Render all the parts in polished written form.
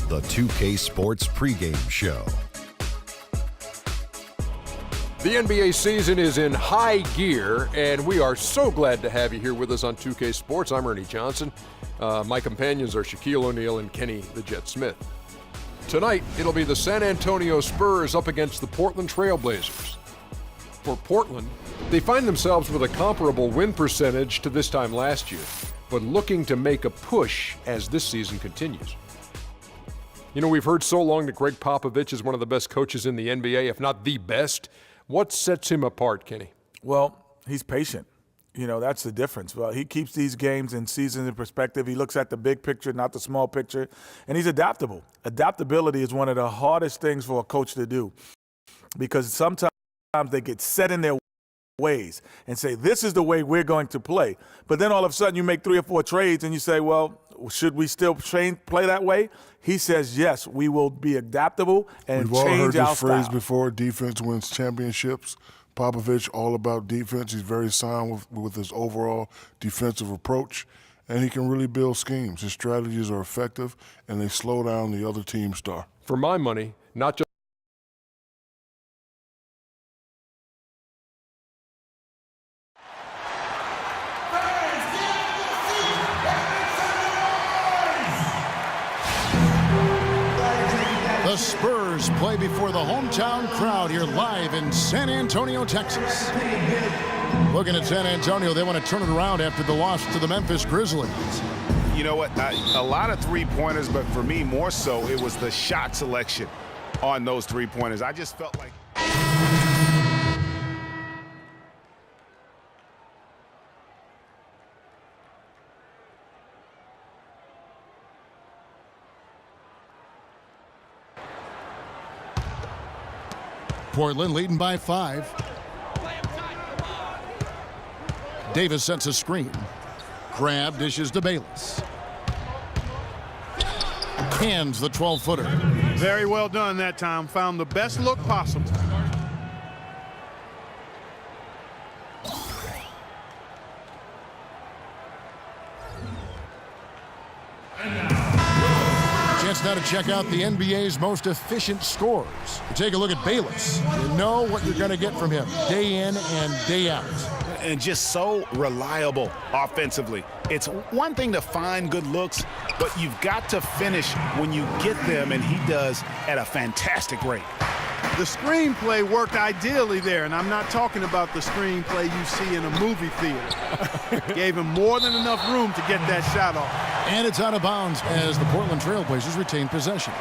the 2K Sports pregame show. The NBA season is in high gear, and we are so glad to have you here with us on 2K Sports. I'm Ernie Johnson. My companions are Shaquille O'Neal and Kenny the Jet Smith. Tonight, it'll be the San Antonio Spurs up against the Portland Trail Blazers. For Portland, they find themselves with a comparable win percentage to this time last year, but looking to make a push as this season continues. You know, we've heard so long that Greg Popovich is one of the best coaches in the NBA, if not the best. What sets him apart, Kenny? Well, he's patient. You know, that's the difference. Well, he keeps these games and seasons in perspective. He looks at the big picture, not the small picture, and he's adaptable. Adaptability is one of the hardest things for a coach to do because sometimes they get set in their ways and say, this is the way we're going to play. But then all of a sudden you make 3 or 4 trades and you say, well, should we still play that way? He says, yes, we will be adaptable and We've all heard change our this phrase style. before, defense wins championships. Popovich, all about defense. He's very sound with his overall defensive approach, and he can really build schemes. His strategies are effective, and they slow down the other team's star. For my money, not just The Spurs play before the hometown crowd here live in San Antonio, Texas. Looking at San Antonio, they want to turn it around after the loss to the Memphis Grizzlies. You know what? A lot of three-pointers, but for me, more so, it was the shot selection on those three-pointers. I just felt like... Portland leading by 5. Davis sets a screen. Grab, dishes to Bayless. Hands the 12-footer. Very well done that time. Found the best look possible. Chance now to check out the NBA's most efficient scorers. You take a look at Bayless. You know what you're going to get from him day in and day out. And just so reliable offensively. It's one thing to find good looks, but you've got to finish when you get them, and he does at a fantastic rate. The screenplay worked ideally there, and I'm not talking about the screenplay you see in a movie theater. Gave him more than enough room to get that shot off. And it's out of bounds as the Portland Trail Blazers retain possession.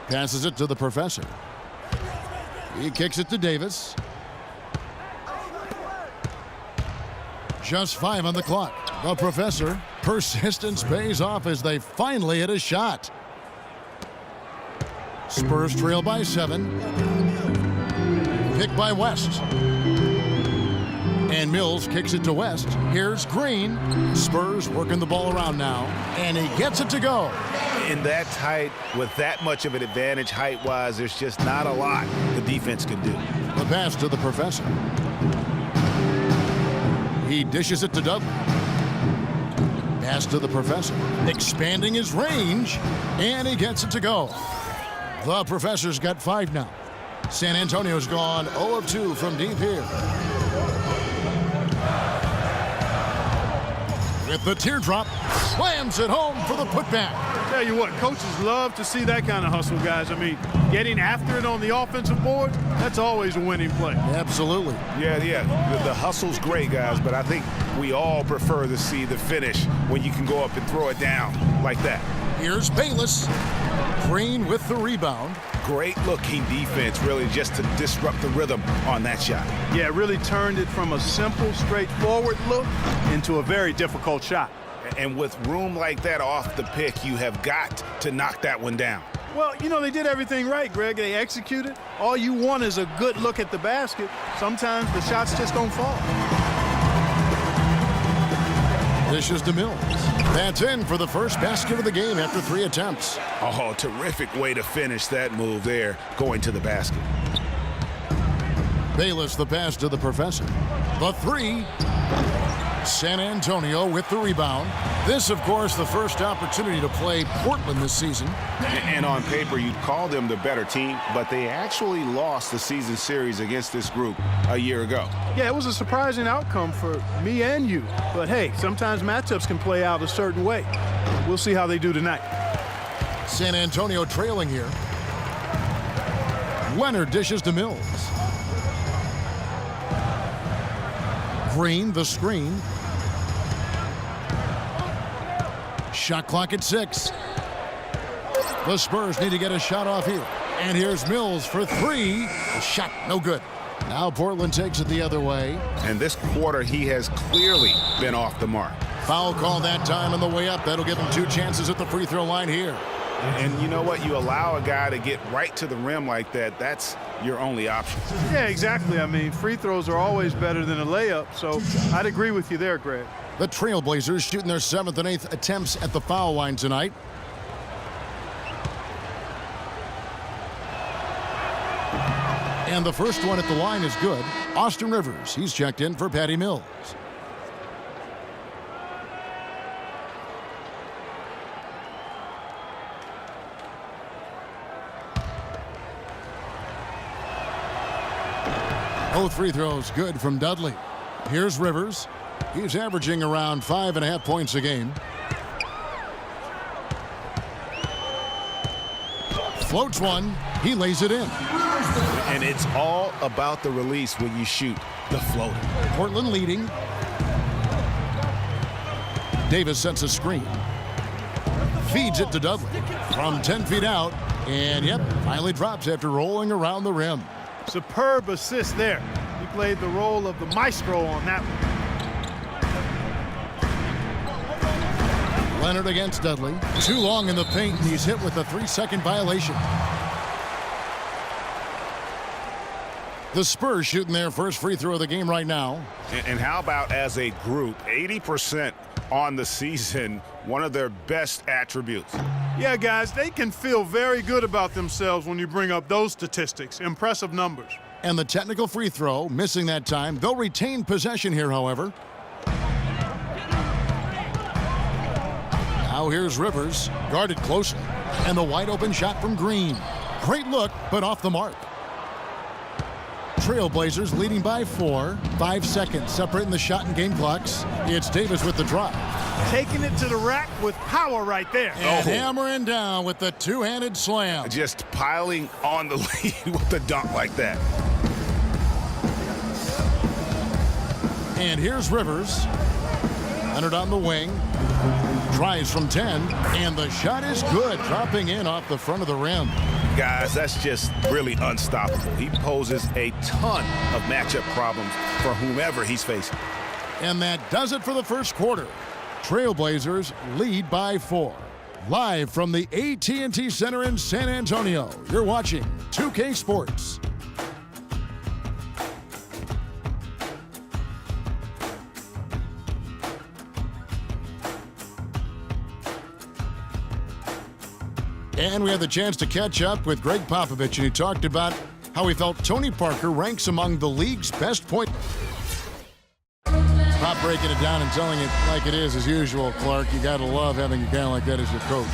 Passes it to the professor. He kicks it to Davis. Just 5 on the clock. The professor. Persistence pays off as they finally hit a shot. Spurs trail by 7. Picked by West. And Mills kicks it to West. Here's Green. Spurs working the ball around now. And he gets it to go. In that height, with that much of an advantage height-wise, there's just not a lot the defense can do. The pass to the professor. He dishes it to Dudley. Pass to the professor. Expanding his range. And he gets it to go. The professor's got 5 now. San Antonio's gone 0 of 2 from deep here. With the teardrop, slams it home for the putback. Tell you what, coaches love to see that kind of hustle, guys. I mean, getting after it on the offensive board, that's always a winning play. Absolutely. Yeah. The hustle's great, guys, but I think we all prefer to see the finish when you can go up and throw it down like that. Here's Bayless. Green with the rebound. Great looking defense, really, just to disrupt the rhythm on that shot. Yeah, really turned it from a simple, straightforward look into a very difficult shot. And with room like that off the pick, you have got to knock that one down. Well, you know, they did everything right, Greg. They executed. All you want is a good look at the basket. Sometimes the shots just don't fall. Dishes to Mills. That's in for the first basket of the game after 3 attempts. Oh, terrific way to finish that move there, going to the basket. Bayless the pass to the professor. The three. San Antonio with the rebound. This, of course, the first opportunity to play Portland this season. And on paper, you'd call them the better team, but they actually lost the season series against this group a year ago. Yeah, it was a surprising outcome for me and you. But hey, sometimes matchups can play out a certain way. We'll see how they do tonight. San Antonio trailing here. Leonard dishes to Mills. Green, the screen. Shot clock at 6. The Spurs need to get a shot off here. And here's Mills for 3. Shot no good. Now Portland takes it the other way. And this quarter, he has clearly been off the mark. Foul call that time on the way up. That'll give him 2 chances at the free throw line here. And you know what? You allow a guy to get right to the rim like that, that's your only option. Yeah, exactly. I mean, free throws are always better than a layup, so I'd agree with you there, Greg. The Trailblazers shooting their 7th and 8th attempts at the foul line tonight. And the first one at the line is good. Austin Rivers, he's checked in for Patty Mills. Both free throws good from Dudley. Here's Rivers. He's averaging around 5.5 points a game. Floats one. He lays it in. And it's all about the release when you shoot the floater. Portland leading. Davis sets a screen. Feeds it to Dudley. From 10 feet out. And yep, finally drops after rolling around the rim. Superb assist there. He played the role of the maestro on that one. Leonard against Dudley. Too long in the paint, and he's hit with a 3-second violation. The Spurs shooting their first free throw of the game right now. And how about as a group, 80% on the season, one of their best attributes. Yeah, guys, they can feel very good about themselves when you bring up those statistics. Impressive numbers. And the technical free throw, missing that time. They'll retain possession here, however. Now here's Rivers, guarded closely. And the wide open shot from Green. Great look, but off the mark. Trailblazers leading by 4. 5 seconds separating the shot and game clocks. It's Davis with the drive. Taking it to the rack with power right there. And hammering down with the two-handed slam. Just piling on the lead with a dunk like that. And here's Rivers. Leonard on the wing. Drives from 10. And the shot is good. Dropping in off the front of the rim. Guys, that's just really unstoppable. He poses a ton of matchup problems for whomever he's facing. And that does it for the first quarter. Trailblazers lead by 4. Live from the AT&T Center in San Antonio, you're watching 2K Sports. And we had the chance to catch up with Greg Popovich, and he talked about how he felt Tony Parker ranks among the league's best point. Pop breaking it down and telling it like it is as usual, Clark. You got to love having a guy like that as your coach.